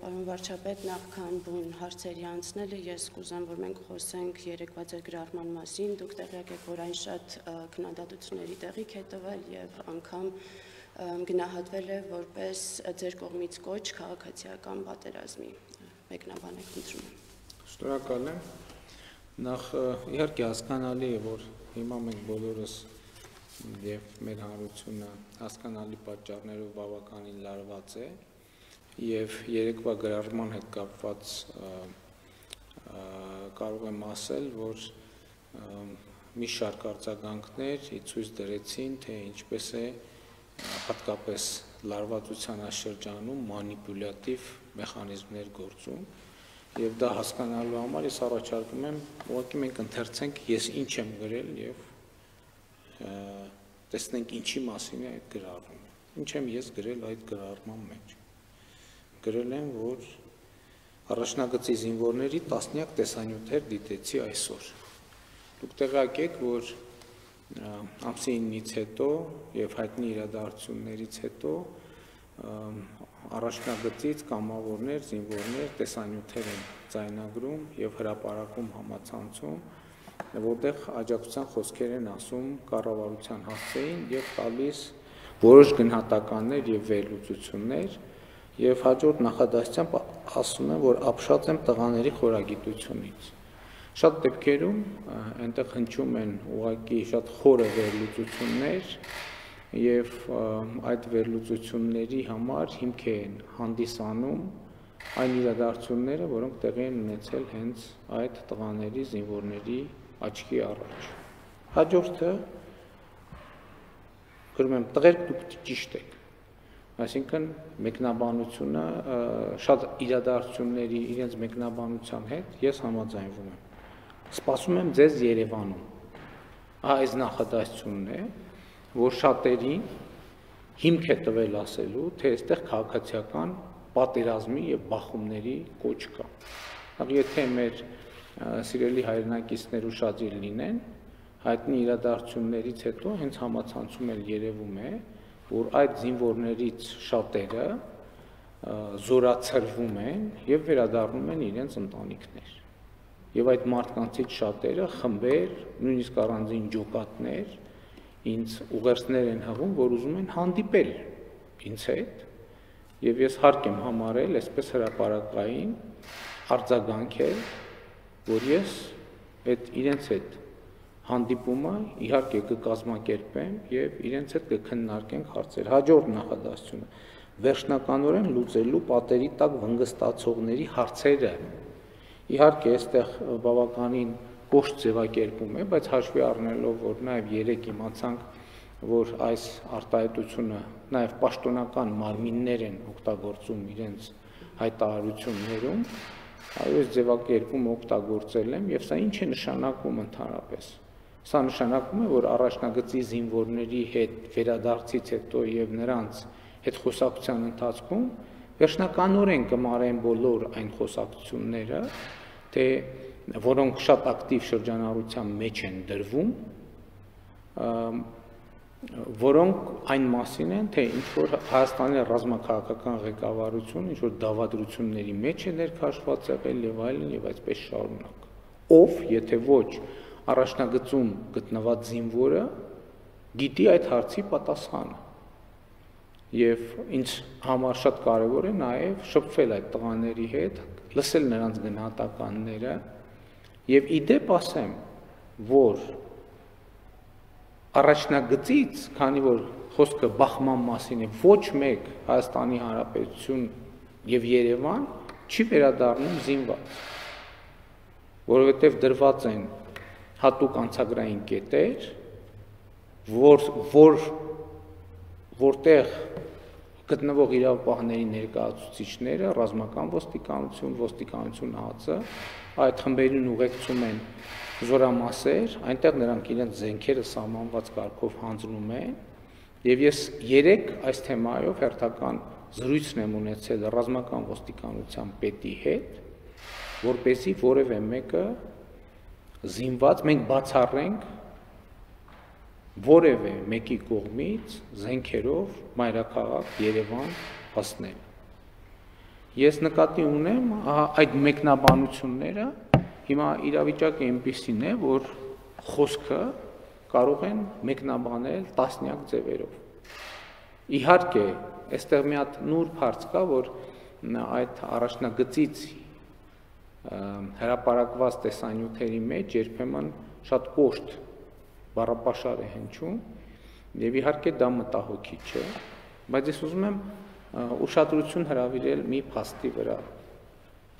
Պարոն վարչապետ, նախքան բուն հարցերի անցնելը ես կուզեմ, որ մենք խոսենք երեկվա ձեր գրառման մասին, դուք տեղյակ եք, որ այն շատ քննադատությունների տեղիք է տվել եւ անգամ գնահատվել է որպես ձեր կողմից կոչ քաղաքացիական պատերազմի։ Մեկնաբանեք, խնդրում եմ։ Շնորհակալ եմ։ Նախ իհարկե հասկանալի է, որ հիմա մենք բոլորս եւ մեր հանրությունը հասկանալի պատճառներով բավականին լարված է եւ երեկվա գրառման հետ կապված կարող եմ ասել, որ մի շարք արձագանքներ ցույց դրեցին, թե ինչպես է հատկապես լարվածության շրջանում մանիպուլյատիվ մեխանիզմներ գործում եւ դա հասկանալու համար ես առաջարկում եմ ուղղակի մենք ընթերցենք ես ինչ եմ գրել եւ տեսնենք ինչի մասին է այդ գրառումը։ Ինչ եմ ես գրել այդ գրառման մեջ։ Գրել եմ, որ առաջնագծի զինվորների տասնյակ տեսանյութեր դիտեցի այսօր։ Դուք տեղյակ եք, որ ամսի 9-ից հետո եւ հայտնի իրադարձություններից հետո առաջնագծից կամավորներ, զինվորներ տեսանյութեր են ձայնագրում եւ հրապարակում համացանցում, որտեղ աջակցության խոսքեր են ասում կառավարության հասցեին եւ տալիս որոշ գնահատականներ եւ վերլուծություններ եւ հաջորդ նախադասությամբ ասում են, որ ապշած եմ տղաների խորագիտությունից։ Շատ դեպքերում այնտեղ հնչում են ուղղակի շատ խորը վերլուծություններ եւ այդ վերլուծությունների համար հիմք են հանդիսանում այն իրադարձությունները, որոնք տեղի են ունեցել հենց այդ տղաների զինվորների աչքի առաջ։ Հաջորդը գրում եմ տղերք դուք ճիշտ եք։ Այսինքն մեկնաբանությունը շատ իրադարձությունների իրենց մեկնաբանության հետ ես համաձայնվում եմ։ Սպասում եմ ձեզ Երևանում։ Այս նախադասությունն է, որ շատերին հիմք է տվել ասելու, թե այստեղ քաղաքացիական պատերազմի եւ բախումների կոչ կա։ Եթե մեր սիրելի հայրենակիցներ ուշադիր լինեն, հայտնի իրադարձություններից հետո հենց համացանցում էլ երևում է, որ այդ զինվորներից շատերը զորացրվում են եւ վերադառնում են իրենց ընտանիքներ։ Եվ այդ մարդկանցից շատերը խմբեր, նույնիսկ առանձին ջոկատներ ինձ ուղերձներ են հղում, որ ուզում են հանդիպել ինձ հետ, եւ ես հարկ եմ համարել այսպես հրապարակային արձագանքել, որ ես այդ իրենց հետ հանդիպումը իհարկե կկազմակերպեմ եւ իրենց հետ կքննարկենք հարցեր։ Հաջորդ նախադասությունը վերջնականորեն լուծելու պատերի տակ վնգստացողների հարցերը։ Իհարկե այստեղ բավականին կոշտ ձևակերպում է, բայց հաշվի առնելով, որ նաեւ երեք իմացանք, որ այս արտահայտությունը նաեւ պաշտոնական մարմիններ են օգտագործում իրենց հայտարարություններում, այս ձևակերպումը օգտագործել եմ եւ սա ինչ է նշանակում ընդհանրապես։ Սա նշանակում է, որ առաջնագծի զինվորների հետ վերադարձից հետո եւ նրանց հետ խոսակցության ընթացքում վերջնականորեն կմարեն բոլոր այն խոսակցությունները, թե որոնք շատ ակտիվ շրջանառության մեջ են դրվում, որոնք այն մասին են, թե ինչ որ Հայաստանի ռազմաքաղաքական ղեկավարությունը ինչ որ դավադրությունների մեջ է ներքաշված եղել եւ այլն եւ այսպես շարունակ։ Ով, եթե ոչ առաջնագծում գտնված զինվորը գիտի այդ հարցի պատասխանը եւ ինձ համար շատ կարեւոր է նաեւ շփվել այդ տղաների հետ, լսել նրանց գնահատականները եւ իդեպ ասեմ, որ առաջնագծից, քանի որ խոսքը բախման մասին է, ոչ մեկ Հայաստանի Հանրապետություն եւ Երևան չի վերադառնում զինված, որովհետեւ դրված են հատուկ անցագրային կետեր, որտեղ գտնվող իրավապահների ներկայացուցիչները, ռազմական ոստիկանություն, ոստիկանություն ԱԱԾ, այդ խմբերին ուղեկցում են զորամասեր, այնտեղ նրանք իրենց զենքերը սահմանված կարգով հանձնում են, եւ ես երեք այս թեմայով հերթական զրույցն եմ ունեցել ռազմական ոստիկանության պետի հետ, որպեսզի որևէ մեկը զինված մենք բացառենք որևէ մեկի կողմից զենքերով մայրաքաղաք Երևան հասնել։ Ես նկատի ունեմ այդ մեկնաբանությունները հիմա իրավիճակը այնպիսին է, որ խոսքը կարող են մեկնաբանել տասնյակ ձևերով։ Իհարկե, այստեղ մի հատ նուրբ հարց կա, որ այդ առաջնագծից հրապարակված տեսանյութերի մեջ երբեմն շատ կոշտ բառապաշար է հնչում, եւ իհարկե դա մտահոգիչ չէ, բայց ես ուզում եմ ուշադրություն հրավիրել մի փաստի վրա,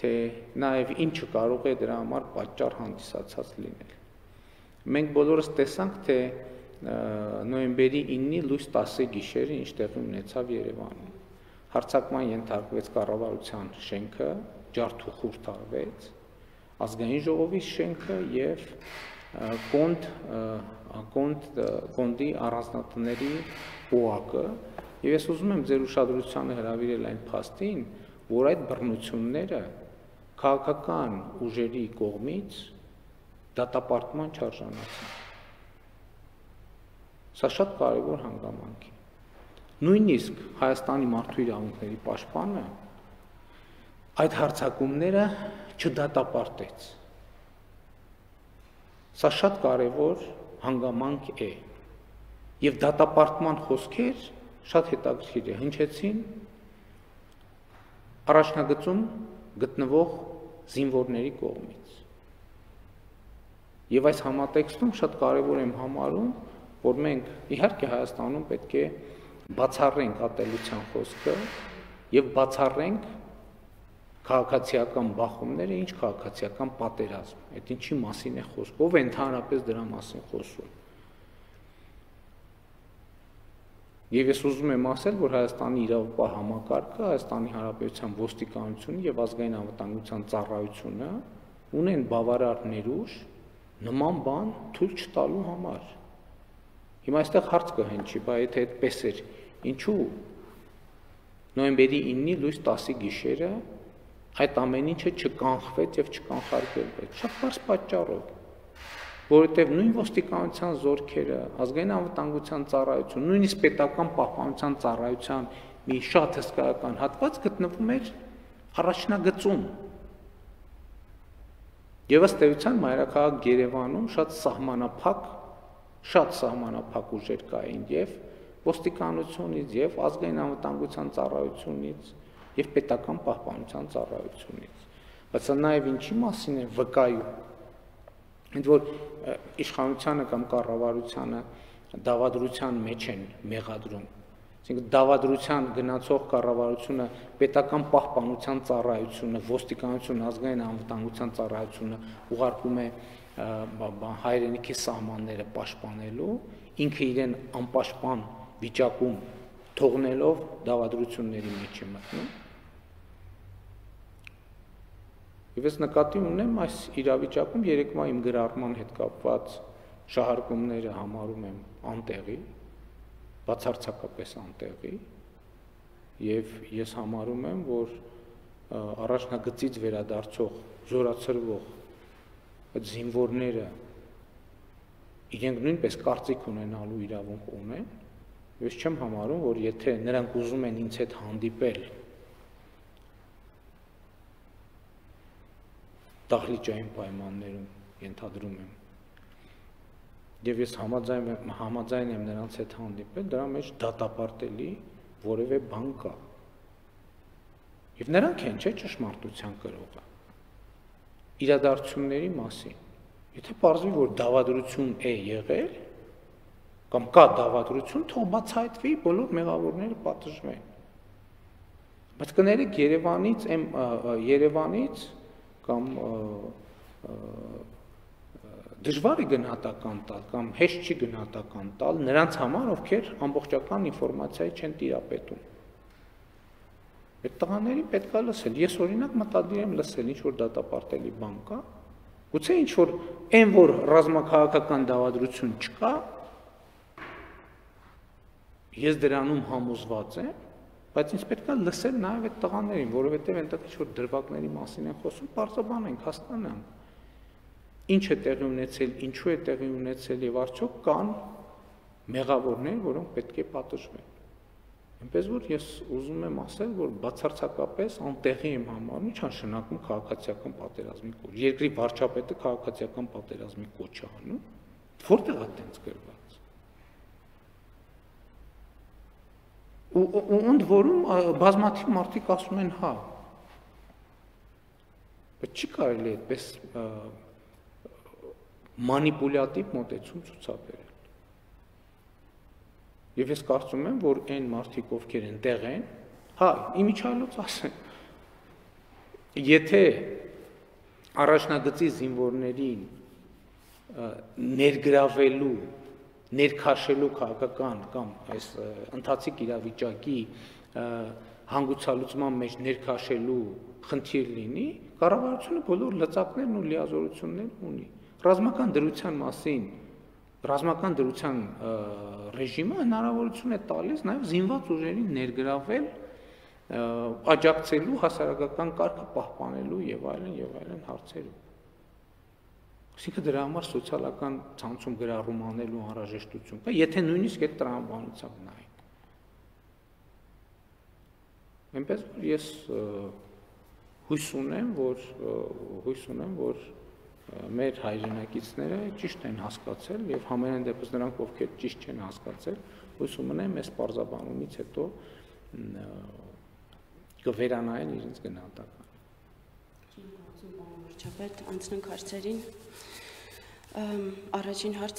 թե նաեւ ինչը կարող է դրա համար պատճառ հանդիսացած լինել։ Մենք բոլորս տեսանք, թե նոյեմբերի 9-ի լույս 10-ի գիշերը ինչ տեղի ունեցավ Երևանում։ Հարձակման ենթարկվեց կառավարության շենքը, ջարդուխուր տարվեց, ազգային ժողովի շենքը եւ կոնդի առանձնատների օակը, եւ ես ուզում եմ ձեր ուշադրությանը հրավիրել այն փաստին, որ այդ բռնությունները քաղաքական ուժերի կողմից դատապարտման չարժանացան։ Սա շատ կարևոր հանգամանք է։ Նույնիսկ Հայաստանի մարդու իրավունքների պաշտպանը այդ հարձակումները չդատապարտեց։ Սա շատ կարևոր հանգամանք է։ Եվ դատապարտման խոսքեր շատ հետաքրքիր է հնչեցին առաջնագծում գտնվող զինվորների կողմից։ Եվ այս համատեքստում շատ կարևոր եմ համարում, որ մենք իհարկե Հայաստանում պետք է բացառենք ատելության խոսքը եւ բացառենք քաղաքացիական բախումները, ինչ քաղաքացիական պատերազմ, այդ ինչի մասին է խոսքը, ով է ընդհանրապես դրա մասին խոսում։ Եվ ես ուզում եմ ասել, որ Հայաստանի իրավապահ համակարգը, Հայաստանի Հանրապետության ոստիկանությունը եւ ազգային անվտանգության ծառայությունը ունեն բավարար ներուժ նման բան թույլ չտալու համար։ Հիմա այստեղ հարց կհնչի, բայց եթե այդպես էր, ինչու նոյեմբերի 9-ի լույս 10-ի գիշերը այդ ամեն ինչը չկանխվեց եւ չկանխարգելվեց։ Շատ բարձ պատճառով, որովհետեւ նույն ոստիկանության զորքերը, ազգային անվտանգության ծառայություն, նույնիսկ պետական պահպանության ծառայության մի շատ հսկայական հատված գտնվում էր առաջնագծում։ Եվ ըստ էության մայրաքաղաք Երևանում շատ սահմանափակ ուժեր կային եւ ոստիկանությունից եւ ազգային անվտանգության ծառայությունից եւ պետական պահպանության ծառայությունից։ Բայց սա նաեւ ինչի մասին է վկայում, ընդ որ իշխանությանը կամ կառավարությանը դավադրության մեջ են մեղադրում։ Այսինքն դավադրության գնացող կառավարությունը, պետական պահպանության ծառայությունը, ոստիկանությունը, ազգային անվտանգության ծառայությունը ուղարկում է հայրենիքի սահմանները պաշտպանելու, ինքը իրեն անպաշտպան վիճակում թողնելով դավադրությունների մեջ է մտնում։ Եվ ես նկատի ունեմ այս իրավիճակում երեկվա իմ գրառման հետ կապված շահարկումները համարում եմ անտեղի, բացարձակապես անտեղի, եւ ես համարում եմ, որ առաջնագծից վերադարձող զորացրվող այդ զինվորները իրենք նույնպես կարծիք ունենալու իրավունք ունեն, ես չեմ համարում, որ եթե նրանք ուզում են ինձ հետ հանդիպել դահլիճային պայմաններում, ենթադրում եմ, եւ ես համաձայն եմ նրանց հետ հանդիպել, դրա մեջ դատապարտելի որևէ բան կա։ Եվ նրանք են, չէ՞, ճշմարտության կրողը իրադարձությունների մասին։ Եթե պարզվի, որ դավադրություն է եղել, կամ կա դավադրություն, թող բացահայտվի, բոլոր մեղավորները պատժվեն։ Բայց կներեք Երևանից կամ դժվար է գնահատական տալ կամ հեշտ չի գնահատական տալ նրանց համար, ովքեր ամբողջական ինֆորմացիայի չեն տիրապետում։ Այդ տղաներին պետք է լսել։ Ես օրինակ մտադիր եմ լսել, ինչ որ դատապարտելի բան կա, գուցե ինչ որ այն որ ռազմաքաղաքական դավադրություն չկա, ես դրանում համոզված եմ, բայց ինձ պետք է լսել նաև այդ տղաներին, որովհետև այնտեղ ինչ որ դրվագների մասին են խոսում, բարձրաբան ենք հասկանանք։ Ինչ է տեղի ունեցել, ինչու է տեղի ունեցել եւ արդյոք կան մեղավորներ, որոնք պետք է պատժվեն։ Այնպես որ ես ուզում եմ ասել, որ բացարձակապես անտեղի եմ համարում չանշանակում քաղաքացիական պատերազմի կոչ։ Երկրի վարչապետը քաղաքացիական պատերազմի կոչ է անում, որտեղ է տենց գրված։ Ու ընդ որում բազմաթիվ մարդիկ ասում են հա։ Բայց չի կարելի այդպես մանիպուլյատիվ մոտեցում ցուցաբերել։ Եվ ես կարծում եմ, որ այն մարդիկ, ովքեր այնտեղ են, հա, իմիջիայլոց ասեն, եթե առաջնագծի զինվորներին ներգրավելու, ներքաշելու քաղաքական կամ այս ընթացիկ իրավիճակի հանգուցալուծման մեջ ներքաշելու խնդիր լինի, կառավարությունը բոլոր լծակներն ու լիազորություններն ունի։ Ռազմական դրության մասին ռազմական դրության ռեժիմը հնարավորություն է տալիս նաև զինված ուժերին ներգրավել, աջակցելու հասարակական կարգը պահպանելու եւ այլն հարցերում։ Այսինքն դրա համար սոցիալական ցանցում գրառում անելու անհրաժեշտություն կա, եթե նույնիսկ այդ տրամաբանությամբ նայենք։ Այնպես որ ես հույս ունեմ, որ մեր հայրենակիցները ճիշտ են հասկացել եւ համենայն դեպս նրանք, ովքեր ճիշտ չեն հասկացել, հույս ունեմ այս պարզաբանումից հետո կվերանային իրենց գնահատականը։ Շնորհակալություն, պարոն վարչապետ, անցնենք հարցերին։ Առաջին հարցը